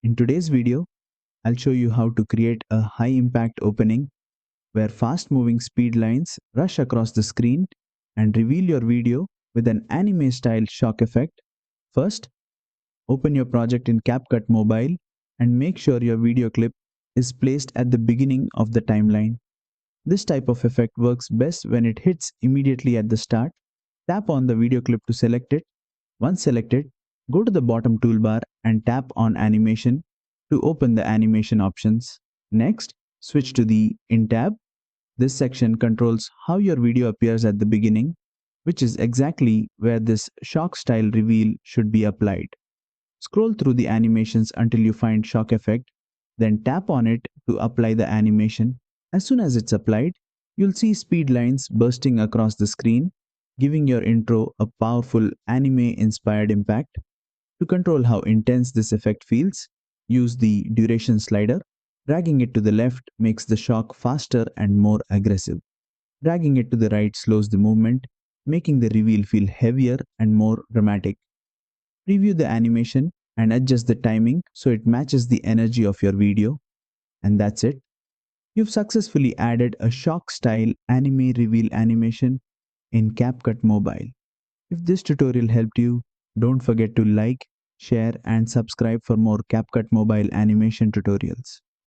In today's video, I'll show you how to create a high impact opening where fast moving speed lines rush across the screen and reveal your video with an anime style shock effect. First, open your project in CapCut Mobile and make sure your video clip is placed at the beginning of the timeline. This type of effect works best when it hits immediately at the start. Tap on the video clip to select it. Once selected, go to the bottom toolbar and tap on Animation to open the animation options. Next, switch to the In tab. This section controls how your video appears at the beginning, which is exactly where this shock style reveal should be applied. Scroll through the animations until you find shock effect, then tap on it to apply the animation. As soon as it's applied, you'll see speed lines bursting across the screen, giving your intro a powerful anime-inspired impact. To control how intense this effect feels, use the duration slider. Dragging it to the left makes the shock faster and more aggressive. Dragging it to the right slows the movement, making the reveal feel heavier and more dramatic. Preview the animation and adjust the timing so it matches the energy of your video. And that's it. You've successfully added a shock style anime reveal animation in CapCut Mobile. If this tutorial helped you, don't forget to like, share and subscribe for more CapCut Mobile animation tutorials.